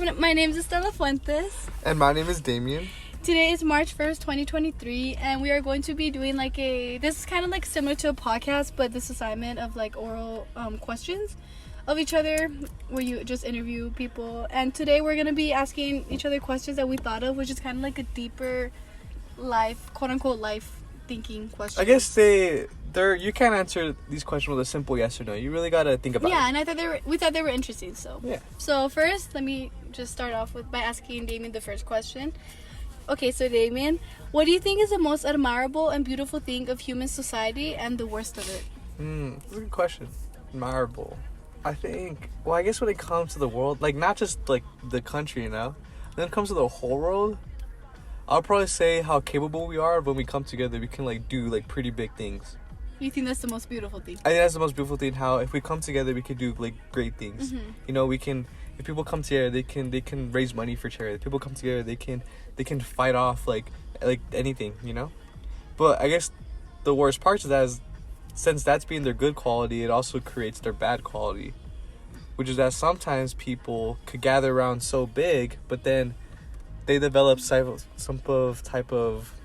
My name is Estella Fuentes. And my name is Damyan. Today is March 1st, 2023, and we are going to be doing this is kind of like similar to a podcast, but this assignment of like oral questions of each other where you just interview people. And today we're going to be asking each other questions that we thought of, which is kind of like a deeper life, quote unquote, life thinking question. I guess you can't answer these questions with a simple yes or no. You really got to think about it. Yeah, and we thought they were interesting, so. Yeah. So first, let me just start off by asking Damyan the first question. Okay, so Damyan, what do you think is the most admirable and beautiful thing of human society and the worst of it? That's a good question. Admirable. I guess when it comes to the world, like not just like the country, when it comes to the whole world, I'll probably say how capable we are when we come together. We can like do like pretty big things. You think that's the most beautiful thing? I think that's the most beautiful thing. How if we come together, we can do like great things. Mm-hmm. We can. If people come together, they can raise money for charity. If people come together, they can fight off like anything. But I guess the worst part of that is, since that's being their good quality, it also creates their bad quality, which is that sometimes people could gather around so big, but then they develop some type of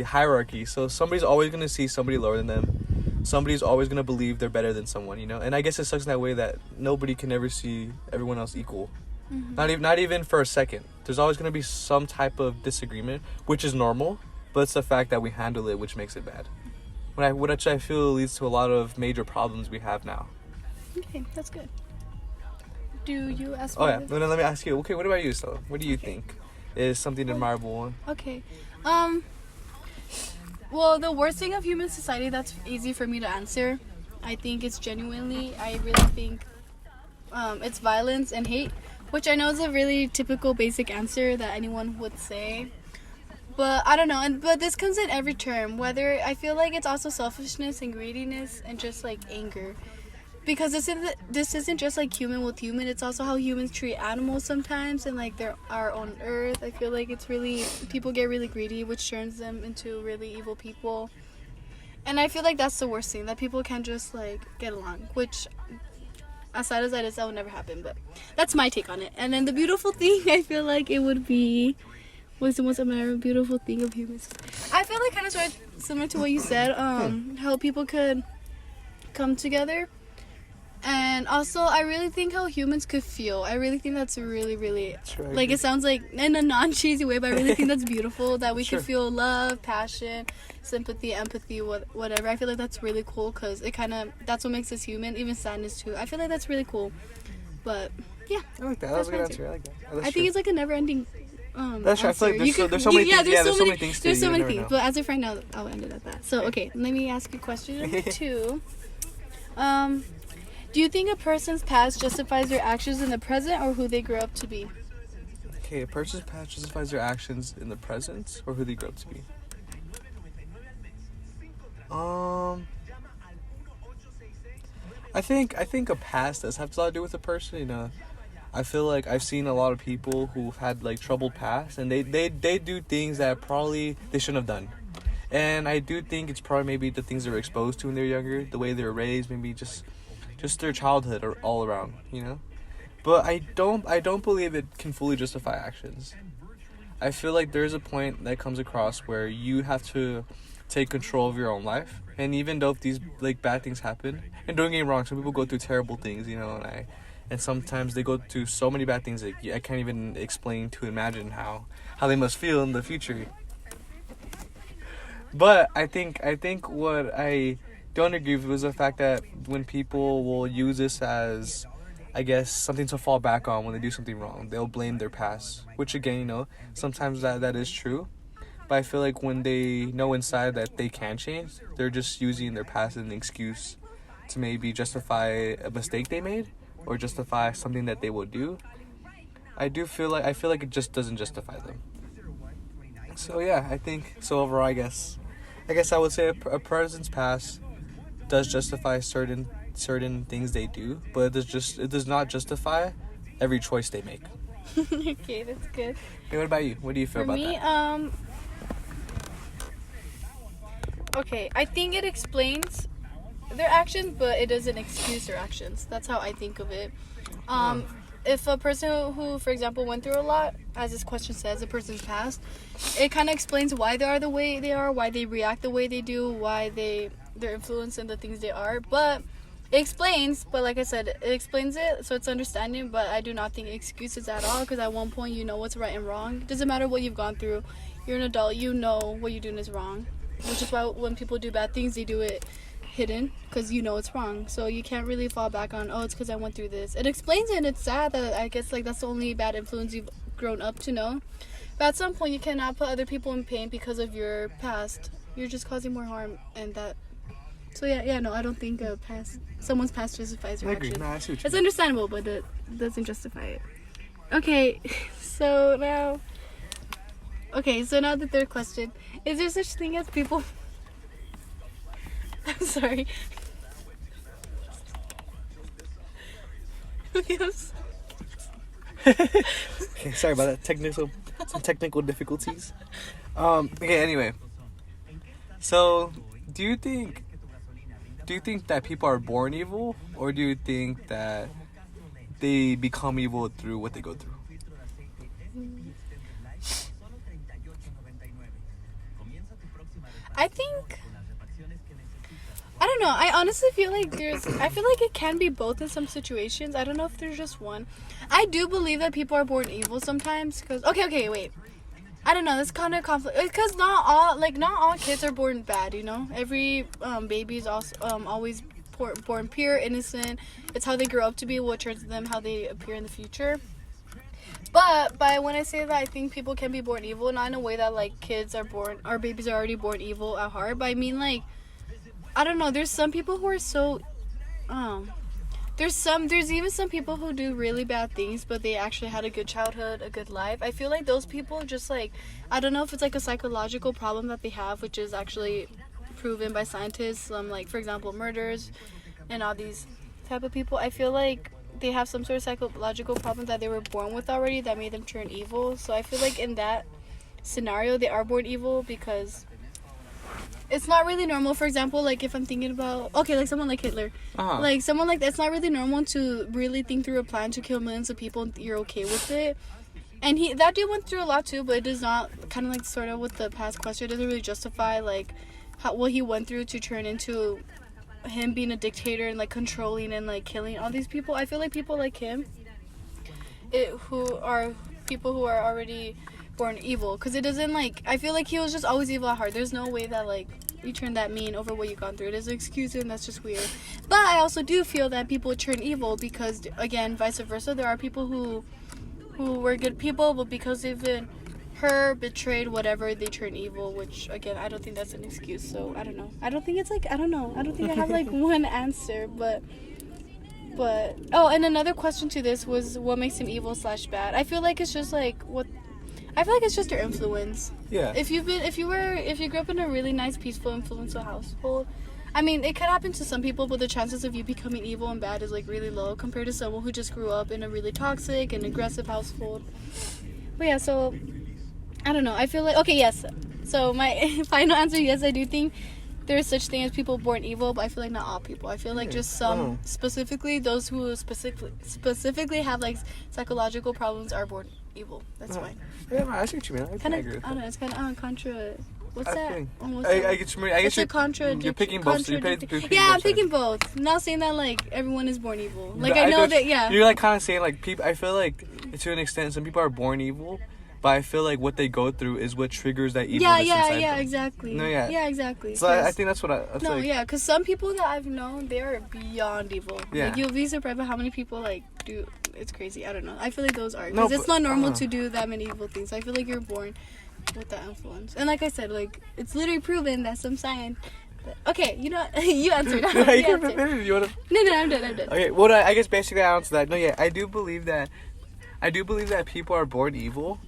hierarchy. So somebody's always going to see somebody lower than them. Somebody's always going to believe they're better than someone, And I guess it sucks in that way that nobody can ever see everyone else equal. Mm-hmm. Not even for a second. There's always going to be some type of disagreement, which is normal, but it's the fact that we handle it which makes it bad. Which I feel leads to a lot of major problems we have now. Okay, that's good. Do you ask me? Oh yeah, then let me ask you. Okay, what about you, Stella? What do you think is something admirable? Okay. Well, the worst thing of human society, that's easy for me to answer. I think it's I really think it's violence and hate, which I know is a really typical basic answer that anyone would say. But I don't know, but this comes in every term, whether I feel like it's also selfishness and greediness and just like anger. Because this isn't just like human with human, it's also how humans treat animals sometimes and like our own earth. I feel like people get really greedy, which turns them into really evil people. And I feel like that's the worst thing, that people can't just like get along, which as sad as that is, that would never happen, but that's my take on it. And then the beautiful thing, I feel like it would be, what's the most admirable, beautiful thing of humans? I feel like kind of similar to what you said, how people could come together. And also, I really think how humans could feel. I really think that's really, really, like, it sounds like in a non-cheesy way, but I really think that's beautiful, that we could feel love, passion, sympathy, empathy, whatever. I feel like that's really cool, because that's what makes us human, even sadness too. I feel like that's really cool. But, yeah. I like that. That was a good answer. I like that. I think it's like a never-ending that's true. I feel like there's so many things. Yeah, there's so many things. There's so many things. But as of right now, I'll end it at that. So, okay, let me ask you question 2. Do you think a person's past justifies their actions in the present, or who they grow up to be? Okay, a person's past justifies their actions in the present, or who they grow up to be. I think a past does have a lot to do with a person. I feel like I've seen a lot of people who've had like troubled past, and they do things that probably they shouldn't have done. And I do think it's probably maybe the things they were exposed to when they were younger, the way they were raised, maybe just their childhood or all around, But I don't believe it can fully justify actions. I feel like there's a point that comes across where you have to take control of your own life. And even though if these like bad things happen, and don't get me wrong, some people go through terrible things, and sometimes they go through so many bad things that I can't even explain to imagine how they must feel in the future. But I think what I don't agree with was the fact that when people will use this as, I guess, something to fall back on when they do something wrong, they'll blame their past, which again, sometimes that is true. But I feel like when they know inside that they can change, they're just using their past as an excuse to maybe justify a mistake they made or justify something that they will do. I feel like it just doesn't justify them. So yeah, I think so. Overall, I guess I would say a person's past does justify certain things they do, but it does not justify every choice they make. Okay, that's good. Hey, what about you? What do you feel about that? Okay, I think it explains their actions, but it doesn't excuse their actions. That's how I think of it. if a person who, for example, went through a lot, as this question says, a person's past, it kind of explains why they are the way they are, why they react the way they do, why they're influenced in the things they are. But it explains, but like I said, it explains it, so it's understanding, but I do not think it excuses at all, because at one point you know what's right and wrong. It doesn't matter what you've gone through. You're an adult, you know what you're doing is wrong, which is why when people do bad things, they do it hidden, because you know it's wrong. So you can't really fall back on, oh, it's because I went through this. It explains it, and it's sad that I guess like that's the only bad influence you've grown up to know. But at some point you cannot put other people in pain because of your past. You're just causing more harm, and that. So no, I don't think someone's past justifies your action. No, I see what you It's mean. understandable, but it doesn't justify it. Okay, so now the third question: is there such thing as people? I'm sorry. Yes. Okay, sorry about that. Some technical difficulties. Okay, anyway. So, do you think that people are born evil, or do you think that they become evil through what they go through? I think, I don't know. I honestly feel like it can be both in some situations. I don't know if there's just one. I do believe that people are born evil sometimes. Cause okay, wait. I don't know. That's kind of conflict. Because not all kids are born bad. You know, every baby is also always born pure, innocent. It's how they grow up to be what turns them how they appear in the future. But when I say that I think people can be born evil, not in a way that like kids are born or babies are already born evil at heart, but I mean like, I don't know, there's some people who are so there's even some people who do really bad things but they actually had a good childhood, a good life. I feel like those people just like, I don't know if it's like a psychological problem that they have, which is actually proven by scientists, like for example murders and all these type of people. I feel like they have some sort of psychological problem that they were born with already that made them turn evil. So I feel like in that scenario they are born evil because it's not really normal. For example, like if I'm thinking about like someone like Hitler, like someone like that, it's not really normal to really think through a plan to kill millions of people and you're okay with it. And that dude went through a lot too, but it does not, kind of like sort of with the past question, it doesn't really justify like what he went through to turn into him being a dictator and like controlling and like killing all these people. I feel like people like him who are people who are already born evil, because it doesn't like, I feel like he was just always evil at heart. There's no way that like you turn that mean over what you've gone through. It doesn't excuse it, and that's just weird. But I also do feel that people turn evil because, again, vice versa, there are people who were good people, but because they've been hurt, betrayed, whatever, they turn evil, which again I don't think that's an excuse. So I don't know, I don't think it's like, I don't know, I don't think I have like one answer, but and another question to this was what makes him evil / bad. I feel like it's just like I feel like it's just your influence. Yeah. If you grew up in a really nice, peaceful, influential household, I mean, it could happen to some people, but the chances of you becoming evil and bad is like really low compared to someone who just grew up in a really toxic and aggressive household. But yeah, so I don't know. I feel like, okay, yes. So my final answer, yes, I do think there is such thing as people born evil, but I feel like not all people. I feel like just some, specifically those who specifically have like psychological problems are born evil. That's fine. Yeah, I see what you mean. I agree with I don't know. It's kind of contra. What's that? I get you. I guess you're picking both. I'm picking both. I'm not saying that like everyone is born evil. Like I know that. Yeah. You're like kind of saying like people. I feel like to an extent, some people are born evil. But I feel like what they go through is what triggers that evilness inside them. Exactly. No, yeah. Yeah, exactly. So I think that's what because some people that I've known, they're beyond evil. Yeah. Like, you'll be surprised by how many people, like, do, it's crazy. I don't know. I feel like those are, because it's not normal to do that many evil things. I feel like you're born with that influence. And like I said, like, it's literally proven that some science... Okay, you know what? You answered. No, I'm done. Okay, well, I guess basically I answered that. No, yeah, I do believe that people are born evil.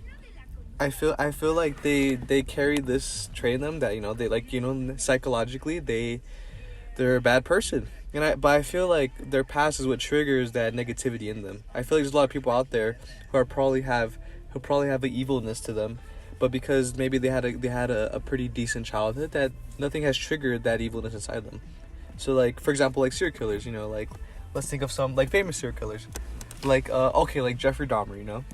I feel like they carry this trait in them that, you know, they like, you know, psychologically they're a bad person. But I feel like their past is what triggers that negativity in them. I feel like there's a lot of people out there who probably have an evilness to them, but because maybe they had a pretty decent childhood, that nothing has triggered that evilness inside them. So like, for example, like serial killers, you know, like let's think of some like famous serial killers. like okay, like Jeffrey Dahmer, you know.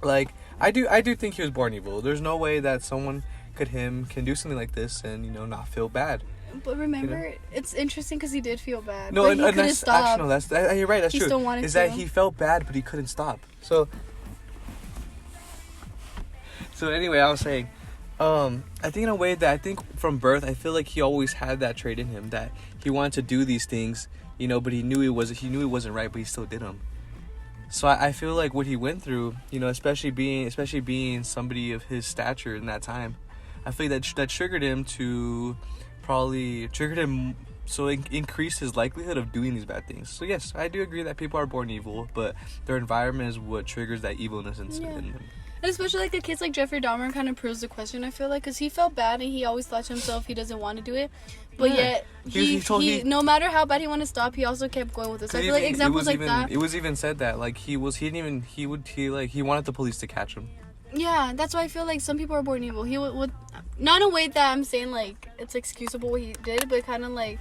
Like I do think he was born evil. There's no way that someone can do something like this and, you know, not feel bad. But remember, it's interesting because he did feel bad. No, but and he couldn't that's stop. actually no, you're right. That's He true. still wanted Is to. that he felt bad, but he couldn't stop. So anyway, I was saying, I think in a way that I think from birth, I feel like he always had that trait in him that he wanted to do these things, you know, but he knew he wasn't right, but he still did them. So I feel like what he went through, you know, especially being somebody of his stature in that time, I feel like that triggered him so it increased his likelihood of doing these bad things. So yes, I do agree that people are born evil, but their environment is what triggers that evilness in them. And especially like a kid like Jeffrey Dahmer kind of proves the question, I feel like, because he felt bad and he always thought to himself he doesn't want to do it, but yet he no matter how bad he wanted to stop, he also kept going with it. So I feel like examples like that. It was even said that like he wanted the police to catch him. Yeah, that's why I feel like some people are born evil. He would not in a way that I'm saying like it's excusable what he did, but kind of like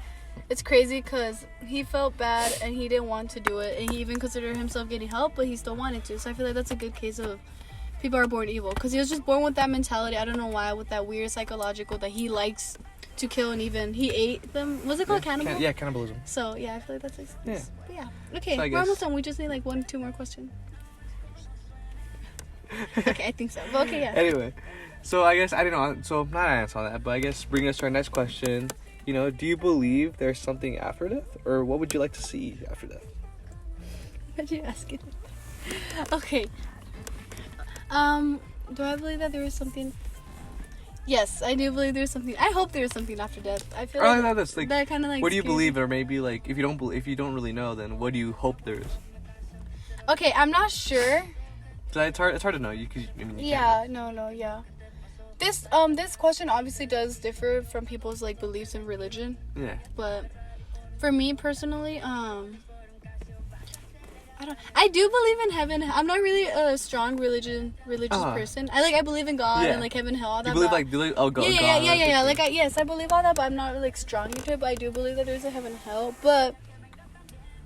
it's crazy because he felt bad and he didn't want to do it, and he even considered himself getting help, but he still wanted to. So I feel like that's a good case of people are born evil, because he was just born with that mentality. I don't know why, with that weird psychological that he likes to kill, and even he ate them. Was it called cannibal? Cannibalism. So yeah, I feel like that's excuse. Yeah. But yeah. Okay, so we're almost done. We just need like 1-2 more questions. Okay, I think so. But okay, yeah. Anyway, so I guess I don't know. So not answer on that, but I guess bringing us to our next question. You know, do you believe there's something after death, or what would you like to see after death? Why'd you ask it? Okay. Do I believe that there is something? Yes, I do believe there's something. I hope there's something after death. I feel like that's like that kind of like. What do you believe, or maybe like if you don't really know, then what do you hope there is? Okay, I'm not sure. So it's hard to know. You Yeah, yeah. This question obviously does differ from people's like beliefs in religion. Yeah. But for me personally, I do believe in heaven. I'm not really a strong religious person. I believe in God and like heaven, hell, all that. You believe oh God. Yeah. Like I believe all that, but I'm not really like strong into it. But I do believe that there's a heaven and hell. But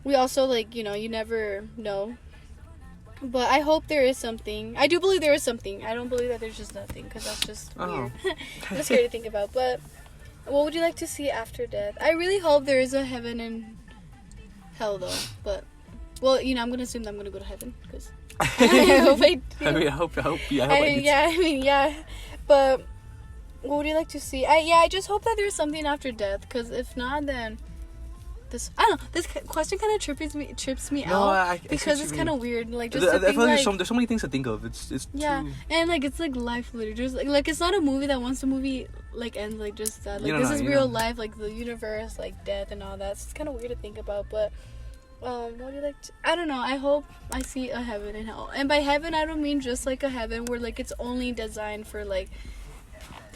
we also like, you know, you never know. But I hope there is something. I do believe there is something. I don't believe that there's just nothing, because that's just weird. It's scary to think about. But what would you like to see after death? I really hope there is a heaven and hell, though. But well, you know, I'm gonna assume that I'm gonna go to heaven, because I hope I do. Yeah. But what would you like to see? I just hope that there's something after death, because if not, then this question kind of trips me out, because it's kind of weird. Like just I feel like there's so many things to think of. It's too... and like it's like life literally. Just like it's not a movie that once the movie like ends like just that. Like this is real life, like the universe, like death and all that. So it's kind of weird to think about, but. What do you like to... I don't know. I hope I see a heaven and hell. And by heaven, I don't mean just like a heaven where like it's only designed for like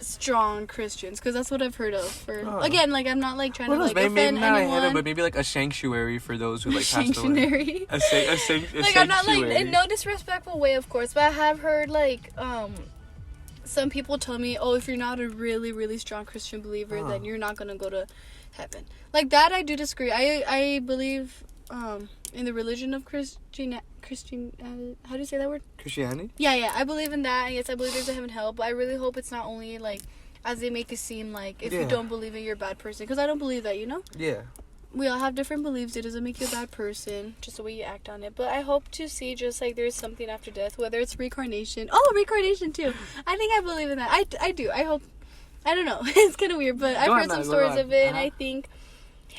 strong Christians, because that's what I've heard of. Again, like I'm not like trying to like offend anyone. But maybe like a sanctuary for those who like passed away. A like sanctuary. I'm not like in no disrespectful way, of course, but I have heard like some people tell me, oh, if you're not a really really strong Christian believer, then you're not gonna go to heaven. Like that, I do disagree. I believe in the religion of Christian how do you say that word? Christianity? Yeah, I believe in that. Yes, I believe there's a heaven and hell, but I really hope it's not only like as they make it seem, like if you don't believe it, you're a bad person, because I don't believe that, you know? Yeah. We all have different beliefs. It doesn't make you a bad person, just the way you act on it. But I hope to see just like there's something after death, whether it's reincarnation. Oh, reincarnation too. I think I believe in that. I do. I hope. I don't know. It's kind of weird, but I've heard some stories of it, and I think...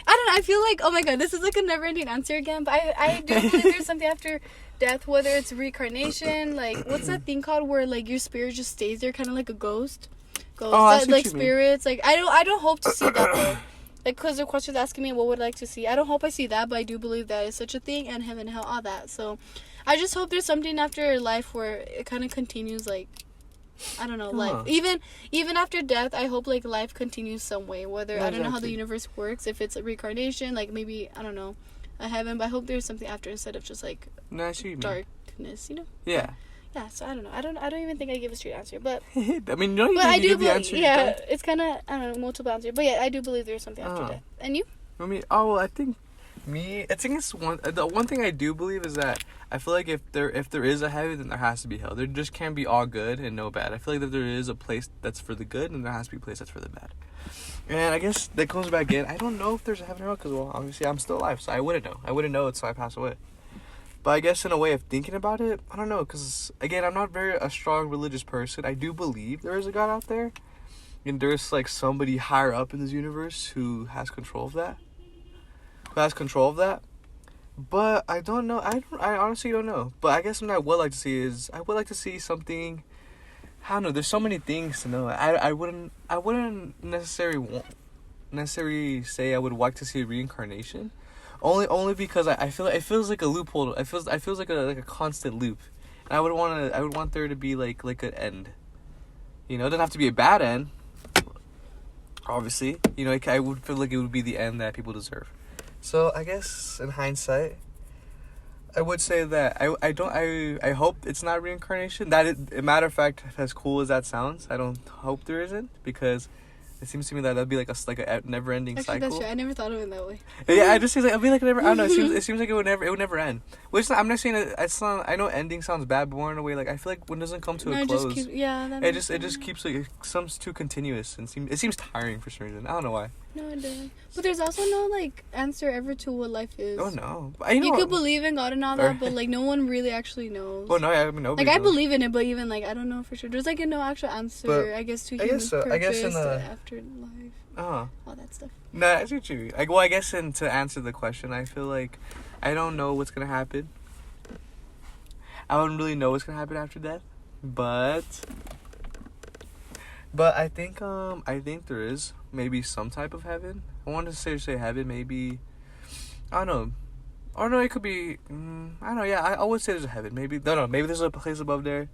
I don't know, I feel like, oh my god, this is like a never-ending answer again, but I do believe there's something after death, whether it's reincarnation, like, what's that thing called where, like, your spirit just stays there, kind of like a ghost? Like, spirits, like, I don't hope to see that, though. Like, because the question's asking me what would I like to see. I don't hope I see that, but I do believe that is such a thing, and heaven and hell, all that, so I just hope there's something after life where it kind of continues, like, I don't know, life. Even after death, I hope like life continues some way. Whether I don't know how the universe works, if it's a reincarnation, like maybe I don't know, a heaven. But I hope there's something after instead of just like darkness, you know? Yeah. Yeah. So I don't know. I don't even think I give a straight answer, but I mean, no, you I do give the answer. Yeah, it's kind of I don't know, multiple answer, but yeah, I do believe there's something after death. And you? I mean, I think Me, I think it's the one thing I do believe is that I feel like if there is a heaven, then there has to be hell. There just can't be all good and no bad. I feel like if there is a place that's for the good, then there has to be a place that's for the bad. And I guess that comes back in. I don't know if there's a heaven or hell because, well, obviously I'm still alive, so I wouldn't know. I wouldn't know until I pass away. But I guess in a way of thinking about it, I don't know, because again, I'm not very a strong religious person. I do believe there is a God out there, and there's like somebody higher up in this universe who has control of that. But I don't know. I honestly don't know. But I guess what I would like to see is I would like to see something. I don't know. There's so many things to know. I wouldn't necessarily say I would like to see a reincarnation. Only because I feel like it feels like a loophole. It feels like a constant loop, and I would want there to be like an end. You know, it doesn't have to be a bad end. Obviously, you know, I would feel like it would be the end that people deserve. So I guess in hindsight, I would say that I hope it's not reincarnation. A matter of fact, as cool as that sounds, I don't hope there isn't, because it seems to me that that'd be like a never-ending cycle. That's true. I never thought of it that way. Yeah, I just seems like it'd be like never. I don't know. It seems like it would never end. Which I'm not saying it's not. I know ending sounds bad, but more in a way, like I feel like when it doesn't come to a close, it just keeps like it seems too continuous and it seems tiring for some reason. I don't know why. No, it doesn't. But there's also no like answer ever to what life is. Oh no, you could believe in God and all that, but like no one really actually knows. Well, no, I mean nobody. Like I believe in it, but even like I don't know for sure. There's like no actual answer. But I guess to human purpose, I guess in the afterlife. All that stuff. No, I see what you mean. Like, well, I guess to answer the question, I feel like I don't know what's gonna happen. I wouldn't really know what's gonna happen after death, but I think there is maybe some type of heaven. I wanted to say heaven, maybe. I don't know. Or no, it could be. I don't know. Yeah, I would say there's a heaven. Maybe maybe there's a place above there.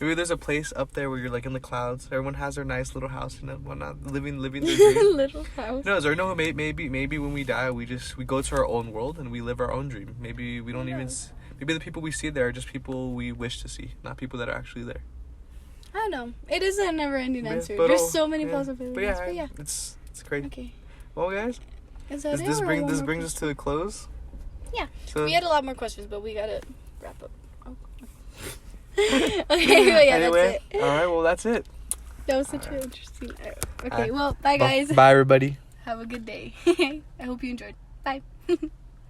Maybe there's a place up there where you're like in the clouds. Everyone has their nice little house and whatnot, living their dream. Little house. No, maybe when we die, we go to our own world and we live our own dream. Maybe we don't even. Maybe the people we see there are just people we wish to see, not people that are actually there. I don't know. It is a never-ending answer. There's so many possibilities. But yeah, it's great. Okay. Well, guys, this brings us to a close. Yeah. So, we had a lot more questions, but we gotta wrap up. Okay, but yeah, anyway, that's it. All right, well, that's it. That was such an interesting. Okay, well, bye guys. Bye, everybody. Have a good day. I hope you enjoyed. Bye.